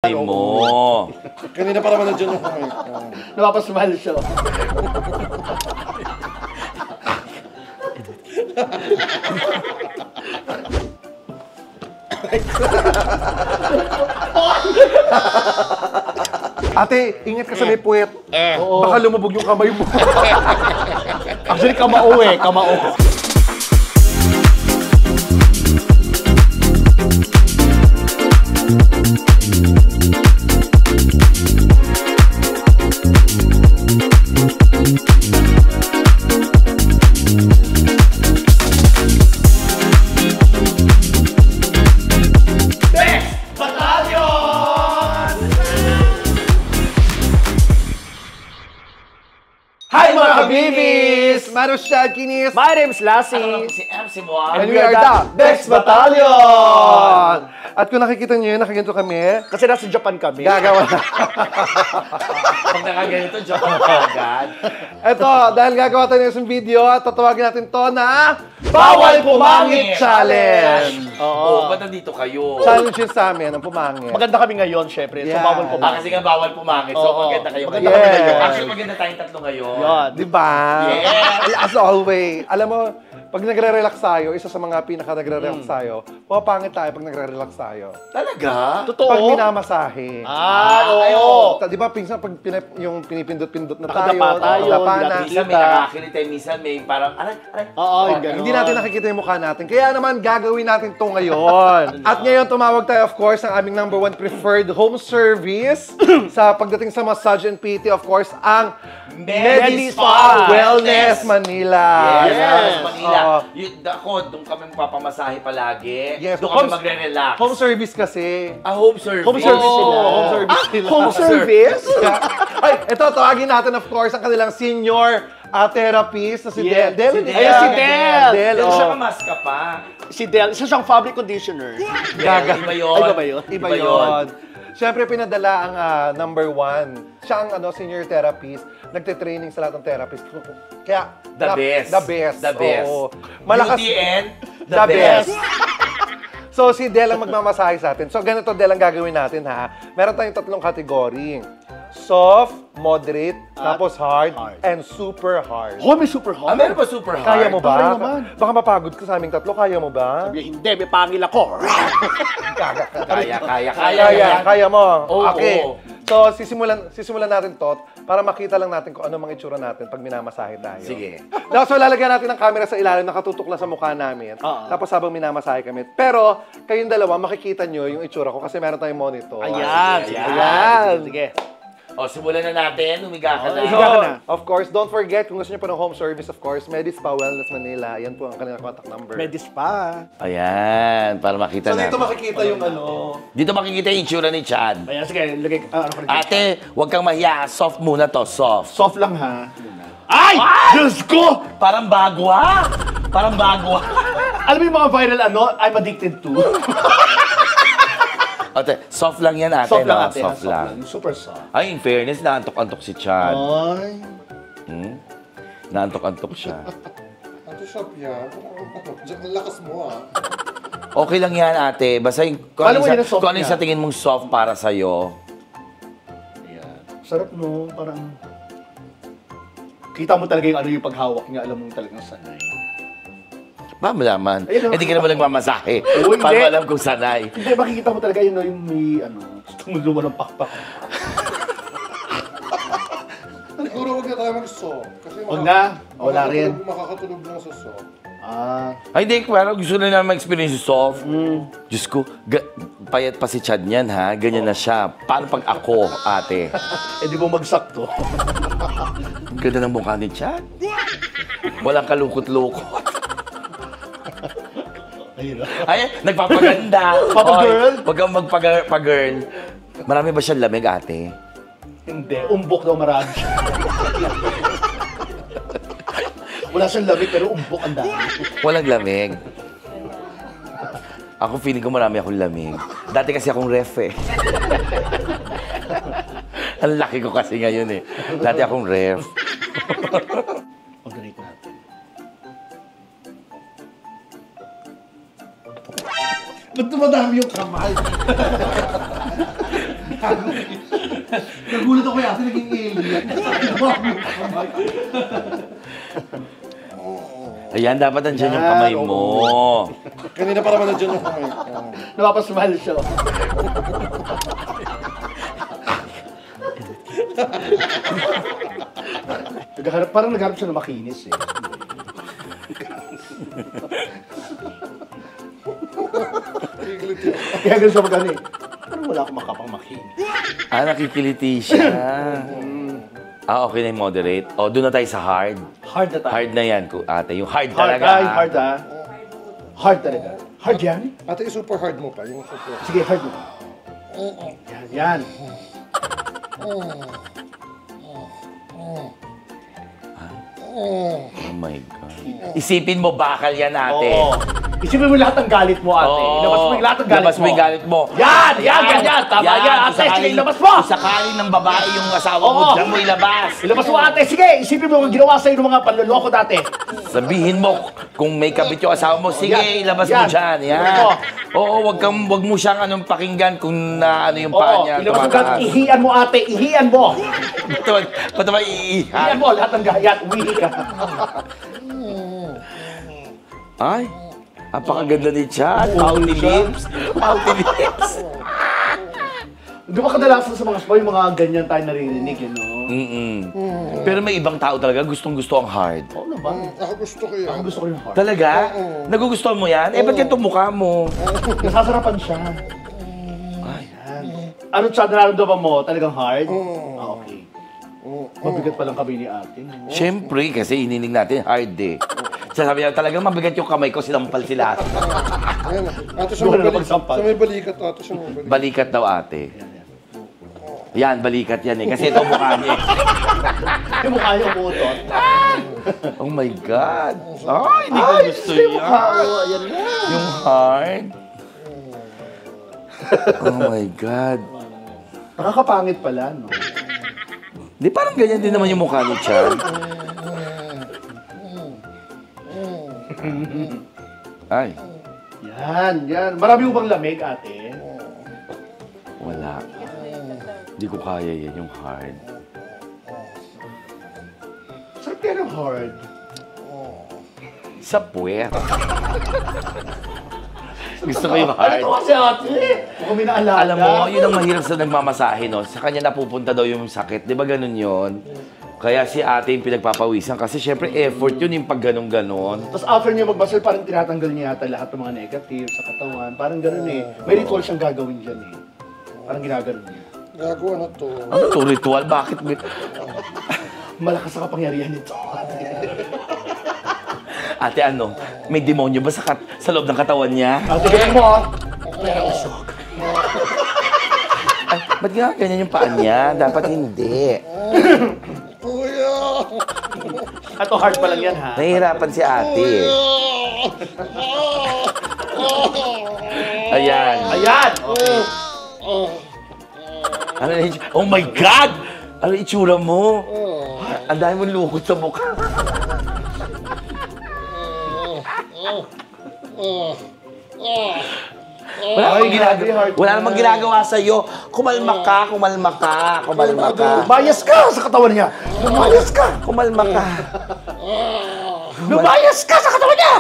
ate mo. Kanina pa naman nandiyan yung kamay ko. Napapasmile siya. Ate, ingat ka sa may puwet. Baka lumubog yung kamay mo. Actually, kamao eh. Kamao. Hi mga kabibis! Manos Kinis! My name's Lassie. Si MC Moa. And we are the Bex Battalion! At kung nakikita niyo yun, nakaganto kami, Kasi nasa Japan kami. gagawa na. Pag nakaganito, joke ka agad. Ito, dahil gagawa tayo ng isang video at tatawagin natin to na Bawal Pumangit Challenge! Oo, ba't nandito kayo? Challenge yun sa amin, ang pumangit. Maganda kami ngayon, syempre. So, Yeah. bawal po. Kasi nga bawal pumangit, so Oo. maganda kayo. Maganda kami ngayon. Actually, maganda tayong tatlo ngayon. Yan. Di ba? Yeah. As always. Alam mo, pag nagre-relax tayo, isa sa mga pinaka-nagre-relax tayo, pumapangit tayo pag nagre-relax tayo. Talaga? Totoo? Pag minamasahe. Oo. Di ba, pinsan pag yung pinipindot-pindot na Nakadapa tayo, nakadapa hindi na. natin Minsan may nakakilitay, minsan may parang, aray. Oo, yung ganun. Hindi natin nakikita yung mukha natin. Kaya naman, gagawin natin to ngayon. At ngayon, tumawag tayo, of course, ang aming #1 preferred home service sa pagdating sa massage and PT, of course, ang Medispa Wellness Manila. Yes, Manila. Oo. Ako, doon kami magpapamasahe palagi. Yes, Doon kami magre-relax. Home service kasi. Home service. Home service sila. Home service sila. Home service? Ay, ito, tawagin natin, of course, ang kanilang senior therapist na si Yeah, Del. si Del. Ayan, si Del. Del, Del siya oh. kamaska pa. Si Del, isa siyang fabric conditioner. Gaga. Iba yun. Ay, iba ba yun? Iba yun. Siyempre, pinadala ang #1. Siya ang senior therapist. Nagte-training sa lahat ng therapist. Kaya, The best. The best. The best. Oo. Malakas. Beauty and The best. So, si Del ang magmamasahe sa atin. So, ganito, Del, ang gagawin natin, ha? Meron tayong 3 kategory. Soft, moderate, tapos hard, and super hard. Oh, may super hot. Meron pa super hard? Kaya mo ba? Kaya naman. Baka mapagod ka sa aming 3. Kaya mo ba? Sabi, hindi, may pangil ako. Kaya. Kaya mo. Oo, Okay. oo. So, sisimulan natin to para makita lang natin kung ano mga itsura natin pag minamasahe tayo. Sige. So, lalagyan natin ng camera sa ilalim, nakatutok lang sa mukha namin. Tapos habang minamasahe kami. Pero, kayong dalawa, makikita nyo yung itsura ko kasi meron tayong monitor. Ayan. Sige, ayan. Sige. O, simulan na natin. Humiga ka na. Higa ka na. Of course, don't forget, kung gusto nyo po ng home service, of course, Medispa Wellness Manila. Yan po ang kanilang contact number. Medispa. Ayan, para makita So, dito natin. makikita yung ano. Dito makikita yung itsura ni Chad. Ayan, sige, lagay. Ano ko rin? Ate, huwag kang mahiya. Soft muna to, soft. Soft lang ha. Ay! Diyos ko! Parang bago ha? Parang bago ha? Alam mo yung mga viral I'm addicted to? Ate, soft lang yan ate. Soft lang no? ate. Soft lang. Super soft. Ay, in fairness, naantok-antok si Chad. Ay. Naantok-antok siya. Ito shop yan. Diyan ang lakas mo Okay lang yan ate. Basta yung, kung Alam mo ano yun ang soft kung ano yung niya. sa tingin mong soft para sa'yo. Ayan. Sarap no, parang... Kita mo talaga yung ano yung paghawak niya, alam mo talagang sanay. Ba, malaman. Ayun, Hindi ka naman nagmamasahe. Oo, hindi. Paano alam kung sanay? Hindi, makikita mo talaga yun, no, yung may, tumulungan ng pakpak. Siguro huwag na tayo mag-soft. Kasi Huwag na. Wala rin. Makakatulog lang sa soft. Ay, hindi. Pero gusto na naman mag-experience yung soft. Diyos ko, payat pa si Chad niyan, ha? Ganyan na siya. Paano pag ako, ate? Eh, di mo magsakto. Ang ganda ng mukha ni Chad. Walang kalukot-lukot. Ayun. Ay, nagpapaganda. Papa-girl? Oy, Wag kang magpag-girl. Marami ba siyang lamig, ate? Hindi, umbok daw marami siya. Wala siyang lamig, pero umbok ang dami. Walang lamig. Ako feeling ko marami akong lamig. Dati kasi akong ref eh. Ang laki ko kasi ngayon eh. Dati akong ref. Pag-rate natin. Ba't dumadami yung kamay? Nagulat ako yata, naging alien. Ayan, dapat nandiyan yung kamay mo. Kanina pa naman nandiyan yung kamay ko. Napapasmile siya. Parang nagharap siya na makinis eh. Kaya ganun siya mag-ano eh. Parang wala akong makapang makinis. Nakikiliti siya. Okay na yung moderate. Doon na tayo sa hard. Hard na tayo. Hard na yan, ate. Yung hard Hard talaga. ay, hard ah. Hard talaga. Hard yan? Ate, super hard mo pa. Yung super. Sige, hard mo. Yan. Oh my God. Isipin mo, bakal yan, ate. Oo. Isipin mo lahat ng galit mo, ate. Oo. Ilabas mo yung lahat ng galit mo. Ilabas mo yung galit mo. Yan! Ganyan! Tama yan, ate. Sige, ilabas mo! Kung sakaling ng babae yung asawa mo, Oo. diyan mo ilabas. Ilabas mo, ate. Sige, isipin mo yung ginawa sa'yo ng mga panloloko dati. Sabihin mo, kung may kabit yung asawa mo, sige, Yan. ilabas mo Yan. dyan. Yan. Oo. Oo, wag mo siyang pakinggan kung na ano yung paa Oo, niya. ilabas mo tumataas. galit. Ihian mo, ate. Ihian mo. Ba't naman iihan? Ihian mo, lahat ng gayat. Uwi ka. Ay, napakaganda ni Chad. Pouty lips. Pouty lips. Di ba kadalasan sa mga spa, yung mga ganyan tayo naririnig, yun, no? Pero may ibang tao talaga gustong-gusto ang hard. Oo naman. Ako gusto ko yan. Ako gusto ko yung hard. Talaga? Nagugustuhan mo yan? Ba't yan itong mukha mo? Nasasarapan siya. Ay. Yan. Ano siya, nararamdaman mo? Talagang hard? Okay. Mabigat palang kami ni ate. No? Siyempre, kasi ininig natin hard eh. Sasabi niya, talagang mabigat yung kamay ko, sinampal sila. Ayan na. Ate, sa Doon may na balikat. napagsampal. Sa may balikat, ate. Sa may balikat. Balikat daw, ate. Yan, balikat yan eh. Kasi ito mukha niya eh. Yung mukha niya umuutot. Oh my God. Ay, hindi ko gusto yung yan. mukha. Oh, ayan na. Yung hard. Oh my God. Nakakapangit pala, no? Di parang ganyan din naman yung mukha ni Chan. Ay, Yan. Marami mo bang lamig, ate? wala. Hindi ko kaya yan, yung hard. Sarap kaya ng hard. Sa puwet. Gusto ko yung hard. Ano to kasi, ate? Kung may naalala. Alam mo, yun ang mahirap sa nagmamasahe, no? Sa kanya napupunta daw yung sakit. Di ba ganun yun? Kaya si ate yung pinagpapawisan. Kasi syempre effort yun yung pag ganun-ganon. Tapos after niya magbasal, parang tinatanggal niya yata lahat ng mga negative sa katawan. Parang gano'n eh. May ritual siyang gagawin dyan eh. Parang ginagano niya. Gagawa na to. Ano to, ritual? Bakit? Malakas ang kapangyarihan nito. Ate, ano? May demonyo ba sa loob ng katawan niya? Ate, ganyan mo ah. May usok. Ay, ba't nga ganyan yung paa niya? Dapat hindi. Kuya! Ato hard pa lang yan ha. Nahihirapan si ate. Ayan. Ayan! Okay. Ano na oh my God! Ano yung itsura mo? Ang dami mong lukot sa mukha. Wala namang ginagawa sa'yo. Kumalma ka. Lumayas ka sa katawan niya! Lumayas ka! Kumalma ka. Lumayas ka sa katawan niya!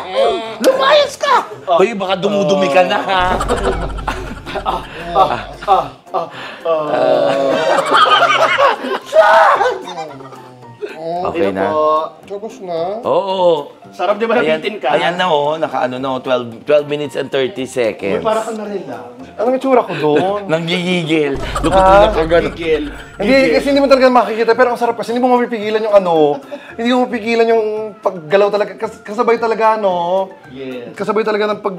Lumayas ka! Hoy, baka dumudumi ka na, ha? Okay na? Tapos na. Oo. Sarap di ba nabitin ka? Ayan na, oh. Naka 12 minutes and 30 seconds. Uy, para kang narela. Anong itsura ko doon? Nanggigigil. Lukot-lukot ka gano'n. Gigil. Hindi, kasi hindi mo talaga makikita. Pero ang sarap kasi hindi mo mapipigilan yung hindi mo mapipigilan yung paggalaw talaga. Kasabay talaga, no? Yes. Kasabay talaga ng pag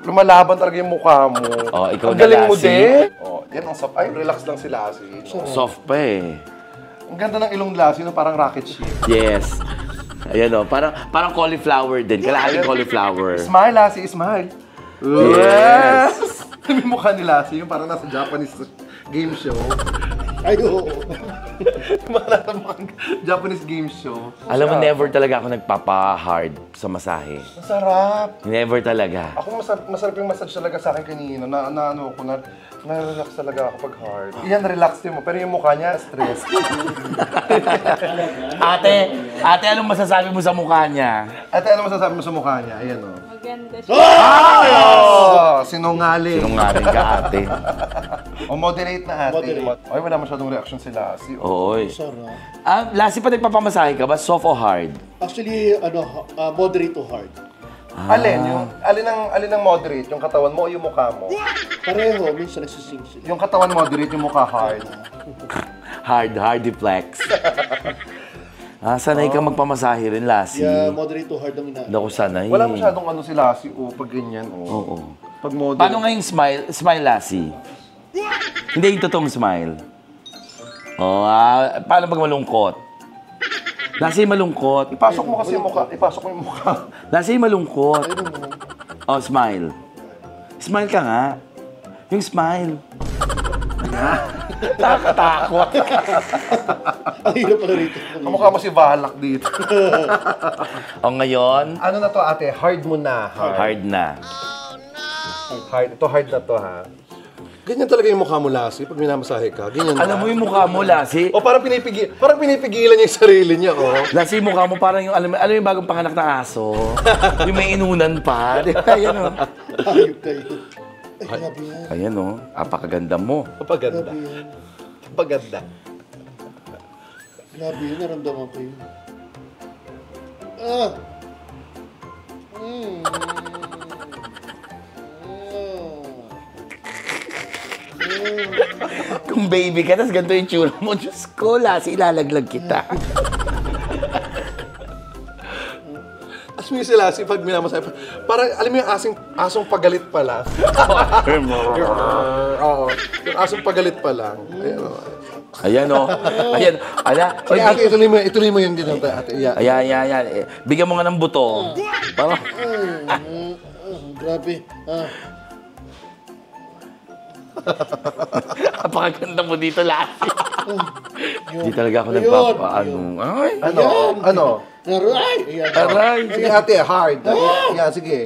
lumalaban talaga yung mukha mo. Oh, ikaw ang na, galing mo Lassie. din. Oh, yan ang soft. Ay, relax lang si Lassie. Soft pa eh. Ang ganda ng ilong Lassie, no? Parang rocket ship. Yes. Ayan o, parang cauliflower din. Kalahating cauliflower. Smile, Lassie, smile. Yes! May mukha ni Lassie, yung parang nasa Japanese game show. Ayo. Nasa mukhang Japanese game show. Alam mo, never talaga ako nagpapa-hard sa masahe. Masarap. Never talaga. Ako masarap yung massage talaga sa akin kanina. Na ano ko na Na-relax talaga ako pag hard. Yan, relax din mo. Pero yung mukha niya, stress. Ate, anong masasabi mo sa mukha niya? Ate, ano masasabi mo sa mukha niya? Ayan, o. Maganda siya. Oh! Sinungaling. Sinungaling ka, ate. O, moderate na ate. Moderate. Ay, wala masyadong reaction sila. Oy. Sarap. Lassie pa nagpapamasahe ka ba? Soft o hard? Actually, moderate to hard. Alin ang moderate? Yung katawan mo o yung mukha mo? Pareho, minsan nagsising sila. Yung katawan moderate, yung mukha hard. Hard flex. Sanay ka magpamasahe rin, Lassie. Yeah, moderate to hard ang ina. Naku, sanay. Wala masyadong ano si Lassie, pag ganyan, Oo. Pag moderate. Paano nga yung smile? Smile, Lassie. Hindi yung totoong smile. Paano pag malungkot? Lassie, malungkot. Ipasok mo kasi yung mukha. Ipasok mo yung mukha. Lassie, malungkot. Smile. Smile ka nga. Yung smile. Nakakatakot. Ang hirap pala rito. Kamukha mo si Balak dito. Ngayon, Ano na to ate? Hard mo na. hard na. Hard. Ito hard na to ha. Ganyan talaga yung mukha mo, Lassie, pag minamasahe ka. Ganyan Alam mo yung mukha mo, Lassie? O parang pinipigilan niya yung sarili niya, Lassie, yung mukha mo parang yung, alam mo yung bagong panganak na aso. Yung may inunan pa. Di ba? Ayan, Ayok kayo. Ay, grabe yan. Ayan, apakaganda mo. Paganda. Grabe yan. Paganda. Grabe yun, naramdaman ko yun. Ah! Kung baby ka, tapos ganito yung tsura mo, Diyos ko, Lassie, ilalaglag kita. As mo yung si Lassie, pag minamasahe, parang, alam mo yung asong pagalit pa lang. Oo. Yung asong pagalit pa lang. Ayan, Ayan. Sige, ate, ituloy mo yung ginagawa, ate. Yeah. Ayan. Bigyan mo nga ng buto. Parang, Grabe. apakaganda mo dito, Lassie. Hindi talaga ako Ayun. nagpapaano. Ay, Ano? Aray! Ayan. aray. Sige, ate, hard. Yeah, sige.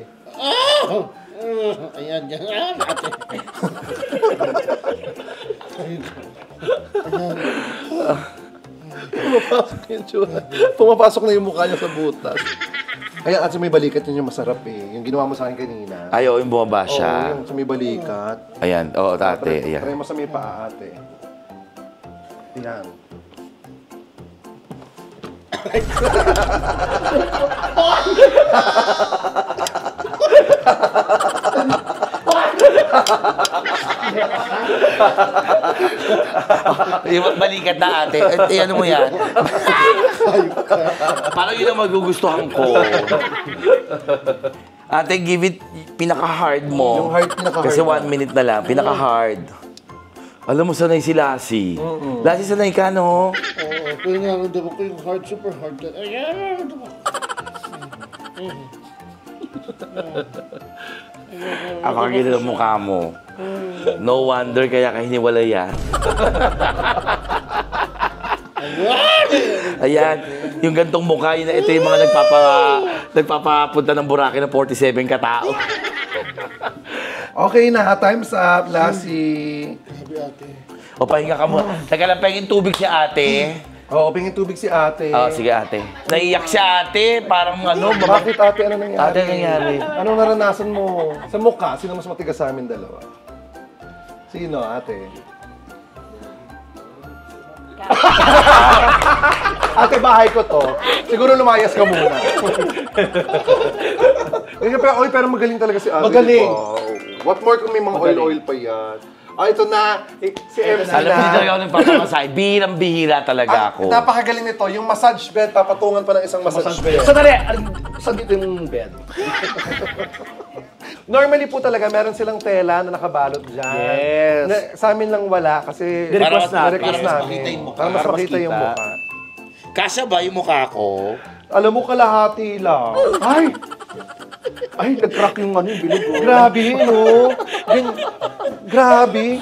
Ayan, yan. Ate. Pumapasok na yung mukha niya sa butas. Kaya at sa may balikat yun yung masarap eh. Yung ginawa mo sa akin kanina. Ayaw, yung bumaba Oo, siya. yung sa may balikat. Ayan, tate, ayan. Try mo sa may paa, ate. Yan. Yung balikat na, ate. Ano mo yan? Parang yun ang magugustuhan ko. Ate, give it pinaka-hard mo. Yung hard, pinaka-hard Kasi mo. 1 minute na lang, pinaka-hard. Alam mo, sanay si Lassie. Lassie, sanay ka, no? Oo, pero nararamdaman ko yung hard, super hard. Ayan, nararamdaman ko. Apakaganda ng mukha mo. No wonder kaya ka hiniwalay yan. Ayan, yung gantong mukha, ito yung mga nagpapapunta ng Boracay ng 47 katao. Okay na, time's up, Lassie. Grabe ate. O, pahinga ka muna. Teka lang, pahingin tubig si ate. Oo, pingin tubig si ate. Sige ate. Naiyak si ate, parang Bakit ate? Ano nangyari? Ate, ano nangyari? Anong naranasan mo? Sa mukha, sino mas matigas sa amin dalawa? Sino, ate? Ate, bahay ko to. Siguro lumayas ka muna. pero magaling talaga si ate. Magaling. Diba? What more kung may mga oil-oil pa yan? Ito na. Si MC Alam mo, hindi na. talaga ako nagpapamasahe. Bihirang-bihira talaga ako. Napakagaling nito. Yung massage bed, papatungan pa ng isang massage bed. Sandali! Saan dito yung bed? Normally po talaga, meron silang tela na nakabalot dyan. Yes. Sa amin lang wala kasi Ni-request natin. ni-request Para mas namin. makita yung mukha. Para mas Para mas makita yung kita. mukha. Kasya ba yung mukha ko? Alam mo, kalahati lang. Ay, nag-crack yung ano, yung bilog. Grabe, no? Grabe.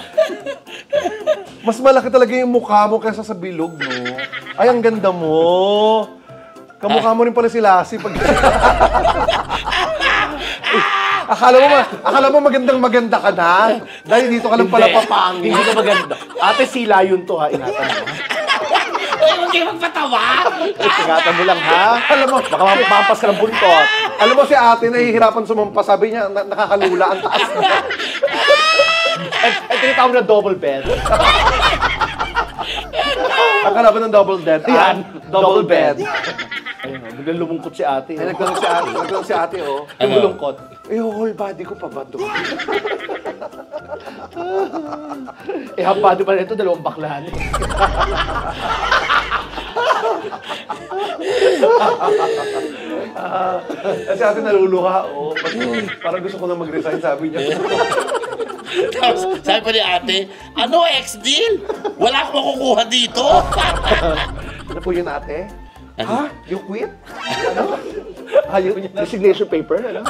Mas malaki talaga yung mukha mo kaysa sa bilog, no? Ay, ang ganda mo. Kamukha mo rin pala si Lassie pag... Akala mo magandang-maganda ka na? Dahil dito ka lang pala papangin. Hindi ka maganda. Ate, sila yun to ha. Ingatan mo. Uy, huwag kayo magpatawa! Ingatan mo lang ha. Alam mo, Baka mampas ka ng buntot. alam mo si ate nahihirapan sumampas. Sabi niya, nakakalula ang taas niya. At tinatawag na double bed. Ang kalaban ng double bed. Yan, double bed. bed. Ayun, biglang lumungkot si ate. Ay, nagtanong si ate, oh. Yung lumungkot. Whole body ko pa ba to? Hapado pa rin ito, dalawang baklahan. Kasi ate naluluha, oh. Parang gusto ko na mag-resign, sabi niya. Tapos, sabi pa ni ate, ano, ex-deal? Wala akong makukuha dito. Ano po yun, ate? Ha? You quit? Ano? Ayaw niya na. Resignation paper, ano?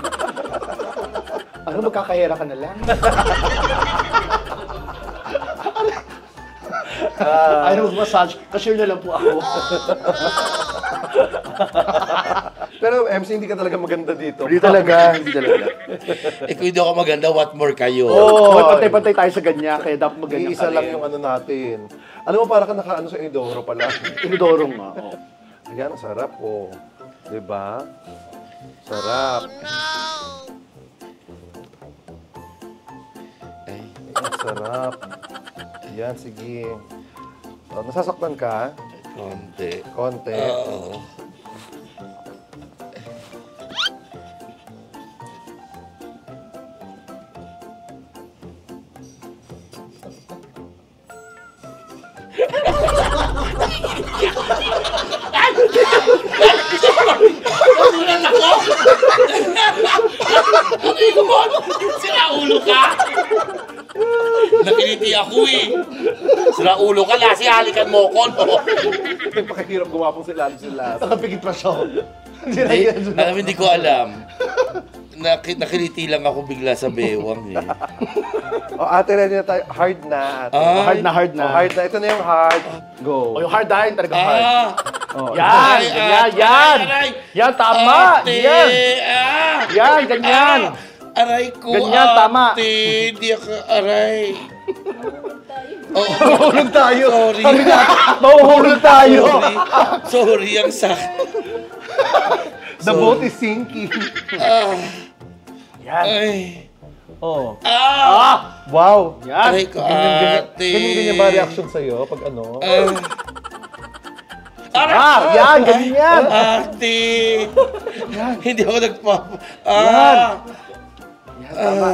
Ano, magkakahera ka na lang? Ayaw mag-massage. Cashier na lang po ako. Pero MC, hindi ka talaga maganda dito. Hindi talaga, hindi talaga. Eh, kung hindi ako maganda, what more kayo? Oo, pantay-pantay tayo sa ganyan, kaya dapat maganda Iisa lang yung ano natin. Alam mo, parang ka nakaano sa Inodoro pala. Inidorong nga, oo. Ayan, ang sarap, oh. Diba? Sarap. Ang sarap. Yan, sige. Oh, nasasaktan ka? Konti. Konti. Oo. Nagulan ako! Ano mo? Sira ulo ka? Nakiliti ako eh. Sira ulo ka, lasi halikan mo ko, no? Yung pakihirap gumapong sila. Nakapigit pa siya. Hindi ko alam. Nakiliti lang ako bigla sa bewang eh. Oh, ate, ready na tayo. Hard na, ate. Ah. Hard na, hard na. Oh, hard na. Ito na yung hard. Go. O, yung hard dahil talaga hard. Ah! Oh, Yan, Ay, ganyan, ate, yan. aray. Yan, tama. Ate, Yan. ah! Yan, ganyan. Ah, aray ko, Ganyan, tama. ate. Di ako, aray. Mahulog tayo. Sorry. Mahuhulog tayo. Sorry, ang sakit. The boat is sinking. Ah, Yan. ay. Oh. Ah! Wow. Yan. Aray ko, ate. Ganyan ba reaction sa'yo pag ano? Aray! Yan, ganyan. Ate! Hindi ako nagpapa... Yan. Yan, tama.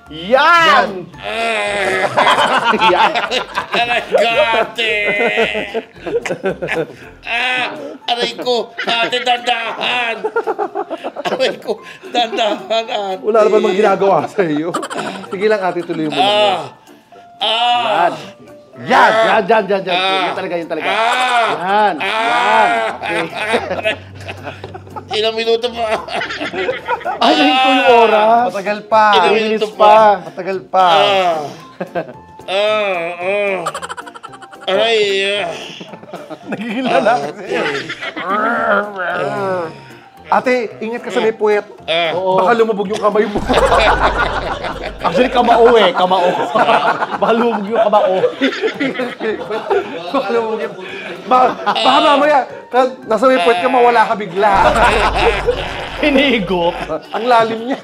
Yan. Yan. Aray ko, ate! Aray ko, ate, dandahan! Aray ko, dandahan, ate! Wala naman mang ginagawa sa iyo. Sige lang, ate, tuloy mo lang. Yan. Yan. Yan, yan, yan. Yan talaga, yan talaga. Yan. Yan. Okay. Ilang minuto pa. Ay, nahinto yung oras. Matagal pa. Ilang 3 minutes minuto pa. Matagal pa. Aray, Nagigilala kasi. Ate, ingat ka sa may puwet. Baka lumubog yung kamay mo. Actually, kamao eh. Kamao. Baka lumog yung kamao. Baka lumubog yung... Baka mamaya, nasa may puwet ka, mawala ka bigla. Hinigop. Ang lalim niya.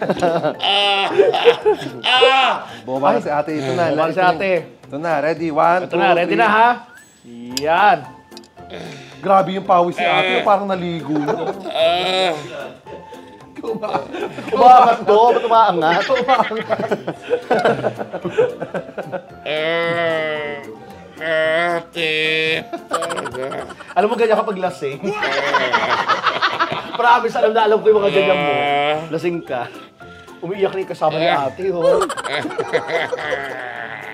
Boba na si ate. Ito na. Boba na si ate. Ito na. Ready? 1, 2, 3. Ito na, ready na ha? Yan. Grabe yung pawis ni ate. Parang naligo. Umaangat to. Ba't umaangat? ate. Alam mo ganyan kapag lasing? Promise, alam na alam ko yung mga ganyan mo. Lasing ka. Umiiyak na yung kasama ni ate, ho.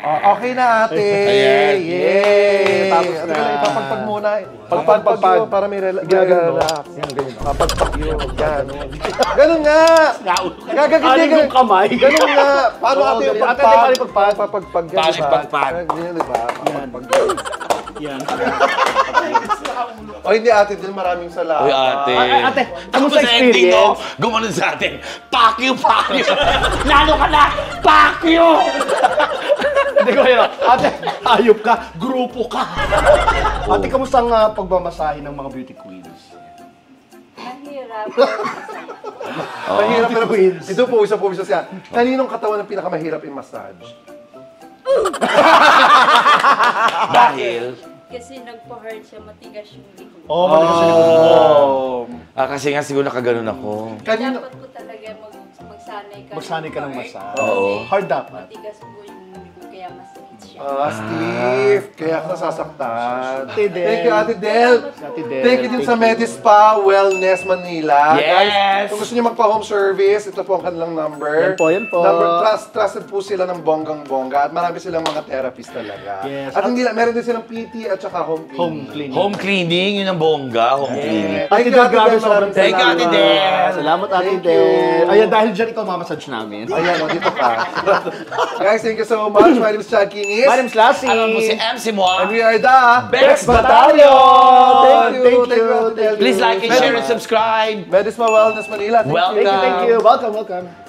Oh, okay na, ate. Ayan. Yay! Tapos na. Ipapagpag muna. Pagpag. yun para may relax. Relax. Yan, ganyan. Papagpag yun. Yan. Ganun nga! Gagagin Aling din. yung kamay. Ganun nga. Paano Oo, ate yung ganyan. Ate, pagpag? ate, pagpag. Papagpag. Paling pagpag. Ganyan, di ba? Papagpag. Yan. O hindi, Ate Del, maraming salamat. Uy, ate. Ate, kamusta Tapos ending, no? experience? Gumanon sa atin. Fuck you, fuck you. Lalo ka na! Fuck you! Hindi ko yun. Ate, ayop ka. Grupo ka. Ate, kamusta ang pagmamasahe ng mga beauty queens? Mahirap. Mahirap pero queens. Ito po, isa siya. Kaninong katawan ang pinakamahirap i-massage? Dahil, Kasi nagpa-hard siya, matigas yung likod. Oh, maligas sa likod mo. kasi nga siguro nakaganon ako. Kanino? Dapat po talaga magsanay ka. Magsanay ka ng massage. Oo. Hard dapat. Matigas po yung likod, kaya mas rich siya. Steve. Kaya ka nasasaktan. Ate Del. Thank you, Ate Del. Ate Del, Thank you din sa thank you. Medispa Wellness Manila. Yes! Guys, kung gusto niyo magpa-home service, ito po ang kanilang number. Yan po. Trusted po sila ng bonggang-bongga at marami silang mga therapist talaga. Yes. At hindi lang, meron din silang PT at saka home cleaning. Home cleaning. Home cleaning, yun ang bongga. Home cleaning. Ate Del, grabe sobrang Thank you, Ate Del. Salamat, Ate Thank Del. you. Ayan, dahil dyan ikaw mamassage namin. Ayan, dito ka. Guys, thank you so much. My name is Chad Kinis. My name's Lassie. Alam mo si MC mo. And we are the Bex Battalion! Thank you. Ate Del. Please like and share and subscribe. Medispa Wellness Manila. Thank you. Welcome. Thank you. Welcome.